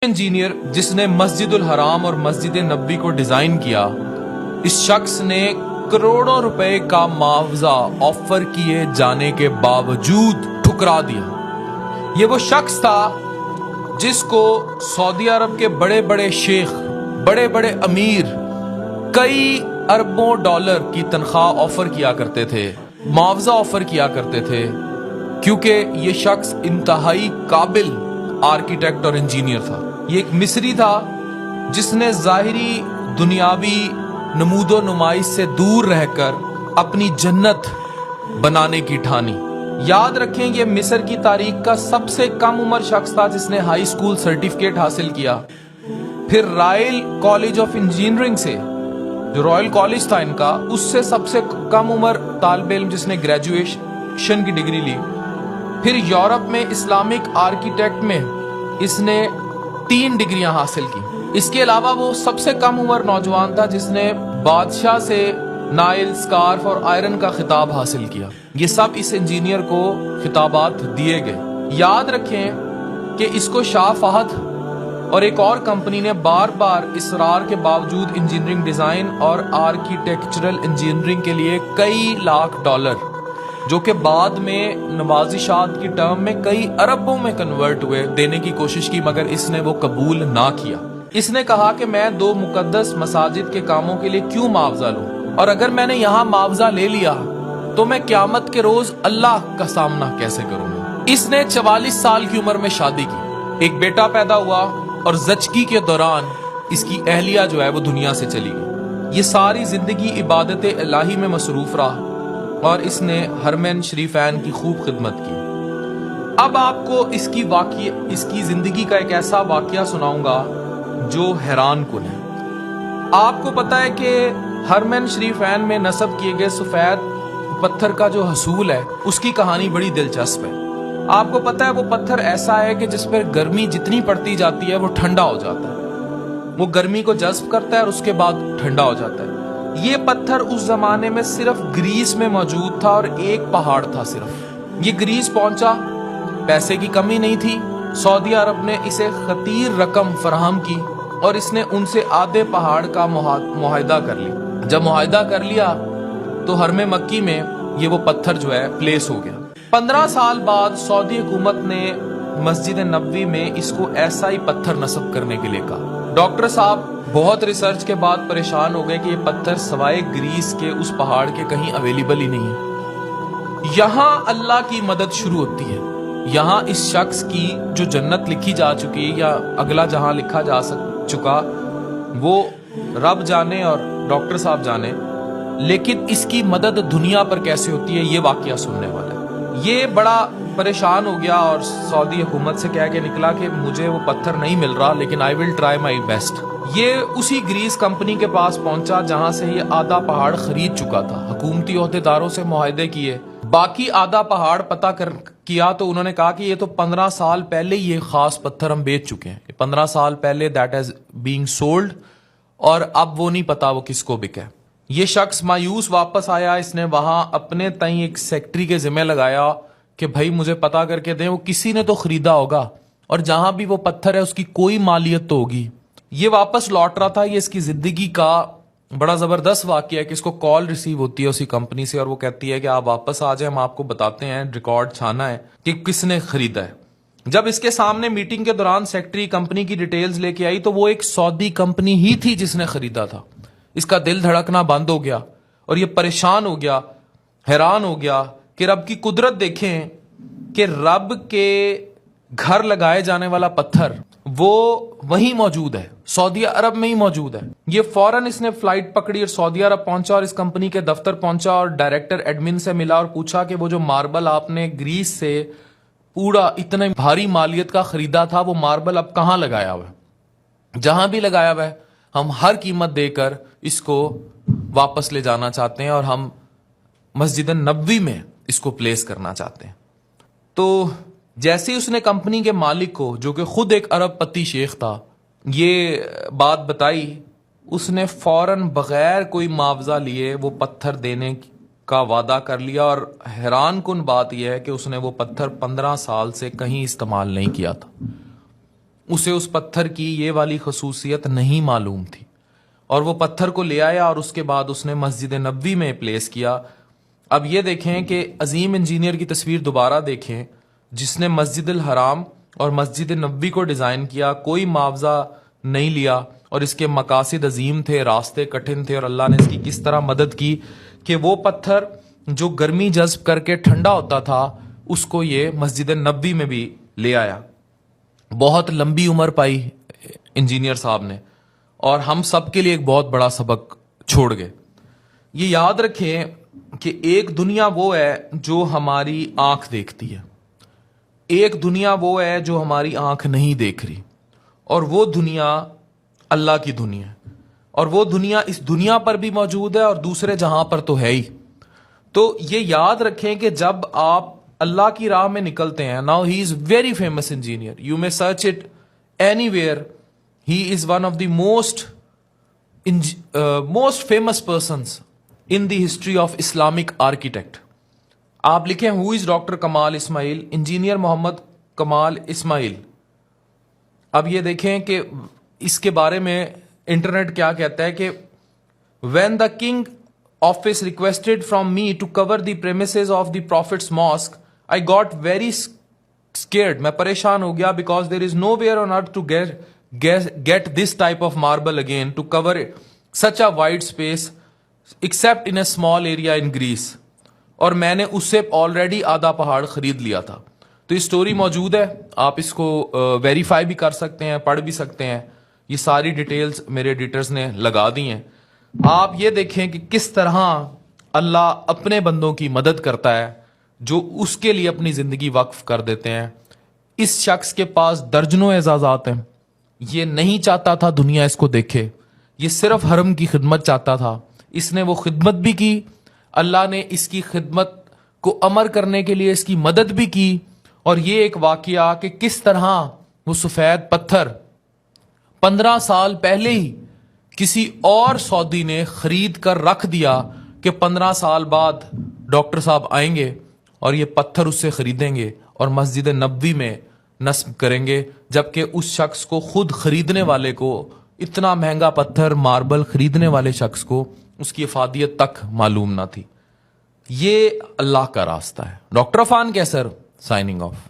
Engineer جس نے مسجد الحرام اور مسجد نبوی کو ڈیزائن کیا، اس شخص نے کروڑوں روپے کا معاوضہ آفر کیے جانے کے باوجود ٹھکرا دیا۔ یہ وہ شخص تھا جس کو سعودی عرب کے بڑے بڑے شیخ، بڑے بڑے امیر کئی اربوں ڈالر کی تنخواہ آفر کیا کرتے تھے، معاوضہ آفر کیا کرتے تھے، کیونکہ یہ شخص انتہائی قابل آرکیٹیکٹ اور انجینئر تھا۔ یہ ایک مصری تھا جس نے ظاہری دنیاوی نمود و نمائش سے دور رہ کر اپنی جنت بنانے کی ٹھانی۔ یاد رکھیں یہ مصر کی تاریخ کا سب سے کم عمر شخص تھا جس نے ہائی اسکول سرٹیفکیٹ حاصل کیا، پھر رائل کالج آف انجینئرنگ سے، جو رائل کالج تھا ان کا، اس سے سب سے کم عمر طالب علم جس نے گریجویشن کی ڈگری لی، پھر یورپ میں اسلامک آرکیٹیکٹ میں اس نے 3 ڈگریاں حاصل کی۔ اس کے علاوہ وہ سب سے کم عمر نوجوان تھا جس نے بادشاہ سے نائل، سکارف اور آئرن کا خطاب حاصل کیا۔ یہ سب اس انجینئر کو خطابات دیے گئے۔ یاد رکھیں کہ اس کو شاہ فہد اور ایک اور کمپنی نے بار بار اصرار کے باوجود انجینئرنگ ڈیزائن اور آرکیٹیکچرل انجینئرنگ کے لیے کئی لاکھ ڈالر، جو کہ بعد میں نوازشات کی ٹرم میں کئی اربوں میں کنورٹ ہوئے، دینے کی کوشش کی، مگر اس نے وہ قبول نہ کیا۔ اس نے کہا کہ میں 2 مقدس مساجد کے کاموں کے لیے کیوں معاوضہ لوں، اور اگر میں نے یہاں معاوضہ لے لیا تو میں قیامت کے روز اللہ کا سامنا کیسے کروں گا۔ اس نے 44 سال کی عمر میں شادی کی، ایک بیٹا پیدا ہوا، اور زچگی کے دوران اس کی اہلیہ جو ہے وہ دنیا سے چلی گئی۔ یہ ساری زندگی عبادت الہی میں مصروف رہا اور اس نے حرمین شریفین کی خوب خدمت کی۔ اب آپ کو اس کی زندگی کا ایک ایسا واقعہ سناؤں گا جو حیران کن ہے۔ آپ کو پتا ہے کہ حرمین شریفین میں نصب کیے گئے سفید پتھر کا جو حصول ہے، اس کی کہانی بڑی دلچسپ ہے۔ آپ کو پتا ہے وہ پتھر ایسا ہے کہ جس پر گرمی جتنی پڑتی جاتی ہے وہ ٹھنڈا ہو جاتا ہے، وہ گرمی کو جذب کرتا ہے اور اس کے بعد ٹھنڈا ہو جاتا ہے۔ یہ پتھر اس زمانے میں صرف گریس میں موجود تھا اور ایک پہاڑ تھا صرف۔ یہ گریس پہنچا، پیسے کی کمی نہیں تھی، سعودی عرب نے اسے خطیر رقم فراہم کی اور اس نے ان سے آدھے پہاڑ کا معاہدہ کر لیا۔ جب معاہدہ کر لیا تو حرم مکی میں یہ وہ پتھر جو ہے پلیس ہو گیا۔ 15 سال بعد سعودی حکومت نے مسجد نبوی میں اس کو ایسا ہی پتھر نصب کرنے کے لیے کہا۔ ڈاکٹر صاحب بہت ریسرچ کے بعد پریشان ہو گئے کہ یہ پتھر سوائے گریس کے اس پہاڑ کے کہیں اویلیبل ہی نہیں ہے۔ یہاں اللہ کی مدد شروع ہوتی ہے، یہاں اس شخص کی جو جنت لکھی جا چکی یا اگلا جہاں لکھا جا چکا وہ رب جانے اور ڈاکٹر صاحب جانے، لیکن اس کی مدد دنیا پر کیسے ہوتی ہے یہ واقعہ سننے والا ہے۔ یہ بڑا پریشان ہو گیا اور سعودی حکومت سے کہہ کے نکلا کہ مجھے وہ پتھر نہیں مل رہا، لیکن I will try my best۔ یہ اسی گریس کمپنی کے پاس پہنچا جہاں سے یہ آدھا پہاڑ خرید چکا تھا، حکومتی عہدیداروں سے معاہدے کیے، باقی آدھا پہاڑ پتہ کیا تو انہوں نے کہا کہ یہ تو 15 سال پہلے یہ خاص پتھر ہم بیچ چکے ہیں، 15 سال پہلے that has being sold، اور اب وہ نہیں پتا وہ کس کو بکا ہے۔ یہ شخص مایوس واپس آیا، اس نے وہاں اپنے تئیں ایک سیکٹری کے ذمہ لگایا کہ بھائی مجھے پتا کر کے دیں، وہ کسی نے تو خریدا ہوگا اور جہاں بھی وہ پتھر ہے اس کی کوئی مالیت تو ہوگی۔ یہ واپس لوٹ رہا تھا۔ یہ اس کی زندگی کا بڑا زبردست واقعہ ہے کہ اس کو کال ریسیو ہوتی ہے اسی کمپنی سے اور وہ کہتی ہے کہ آپ واپس آ جائیں، ہم آپ کو بتاتے ہیں، ریکارڈ چھانا ہے کہ کس نے خریدا ہے۔ جب اس کے سامنے میٹنگ کے دوران سیکٹری کمپنی کی ڈیٹیلز لے کے آئی تو وہ ایک سعودی کمپنی ہی تھی جس نے خریدا تھا۔ اس کا دل دھڑکنا بند ہو گیا اور یہ پریشان ہو گیا، حیران ہو گیا کہ رب کی قدرت دیکھیں کہ رب کے گھر لگائے جانے والا پتھر وہ وہیں موجود ہے، سعودی عرب میں ہی موجود ہے۔ یہ فوراً اس نے فلائٹ پکڑی اور سعودی عرب پہنچا اور اس کمپنی کے دفتر پہنچا اور ڈائریکٹر ایڈمن سے ملا اور پوچھا کہ وہ جو ماربل آپ نے گریس سے پورا اتنے بھاری مالیت کا خریدا تھا وہ ماربل اب کہاں لگایا ہوا ہے؟ جہاں بھی لگایا ہوا ہے ہم ہر قیمت دے کر اس کو واپس لے جانا چاہتے ہیں اور ہم مسجد نبوی میں اس کو پلیس کرنا چاہتے ہیں۔ تو جیسے اس نے کمپنی کے مالک کو، جو کہ خود ایک ارب پتی شیخ تھا، یہ بات بتائی، اس نے فوراً بغیر کوئی معاوضہ لیے وہ پتھر دینے کا وعدہ کر لیا، اور حیران کن بات یہ ہے کہ اس نے وہ پتھر 15 سال سے کہیں استعمال نہیں کیا تھا۔ اسے اس پتھر کی یہ والی خصوصیت نہیں معلوم تھی، اور وہ پتھر کو لے آیا اور اس کے بعد اس نے مسجد نبوی میں پلیس کیا۔ اب یہ دیکھیں کہ عظیم انجینئر کی تصویر دوبارہ دیکھیں، جس نے مسجد الحرام اور مسجد نبوی کو ڈیزائن کیا، کوئی معاوضہ نہیں لیا، اور اس کے مقاصد عظیم تھے، راستے کٹھن تھے، اور اللہ نے اس کی کس طرح مدد کی کہ وہ پتھر جو گرمی جذب کر کے ٹھنڈا ہوتا تھا اس کو یہ مسجد نبوی میں بھی لے آیا۔ بہت لمبی عمر پائی انجینئر صاحب نے، اور ہم سب کے لیے ایک بہت بڑا سبق چھوڑ گئے۔ یہ یاد رکھیں کہ ایک دنیا وہ ہے جو ہماری آنکھ دیکھتی ہے، ایک دنیا وہ ہے جو ہماری آنکھ نہیں دیکھ رہی، اور وہ دنیا اللہ کی دنیا ہے، اور وہ دنیا اس دنیا پر بھی موجود ہے اور دوسرے جہاں پر تو ہے ہی۔ تو یہ یاد رکھیں کہ جب آپ اللہ کی راہ میں نکلتے ہیں، now he is very famous engineer, you may search it anywhere, he is one of the most famous persons in the history of Islamic architect. آپ لکھیں ہو is doctor Kamal Ismail, engineer محمد کمال اسماعیل۔ اب یہ دیکھیں کہ اس کے بارے میں internet کیا کہتا ہے کہ when the king office requested from me to cover the premises of the prophets mosque I got very scared, میں پریشان ہو گیا، because there is nowhere on earth to get this type of marble again to cover such a wide space except in a small area in Greece, اور میں نے اس سے already آدھا پہاڑ خرید لیا تھا۔ تو یہ اسٹوری موجود ہے، آپ اس کو ویریفائی بھی کر سکتے ہیں، پڑھ بھی سکتے ہیں، یہ ساری ڈیٹیلز میرے ایڈیٹرز نے لگا دی ہیں۔ آپ یہ دیکھیں کہ کس طرح اللہ اپنے بندوں کی مدد کرتا ہے جو اس کے لیے اپنی زندگی وقف کر دیتے ہیں۔ اس شخص کے پاس درجنوں اعزازات ہیں، یہ نہیں چاہتا تھا دنیا اس کو دیکھے، یہ صرف حرم کی خدمت چاہتا تھا، اس نے وہ خدمت بھی کی، اللہ نے اس کی خدمت کو امر کرنے کے لیے اس کی مدد بھی کی۔ اور یہ ایک واقعہ کہ کس طرح وہ سفید پتھر 15 سال پہلے ہی کسی اور سعودی نے خرید کر رکھ دیا کہ 15 سال بعد ڈاکٹر صاحب آئیں گے اور یہ پتھر اس سے خریدیں گے اور مسجد نبوی میں نصب کریں گے، جبکہ اس شخص کو خود خریدنے والے کو، اتنا مہنگا پتھر ماربل خریدنے والے شخص کو اس کی افادیت تک معلوم نہ تھی۔ یہ اللہ کا راستہ ہے۔ ڈاکٹر عفان کیسر سائننگ آف۔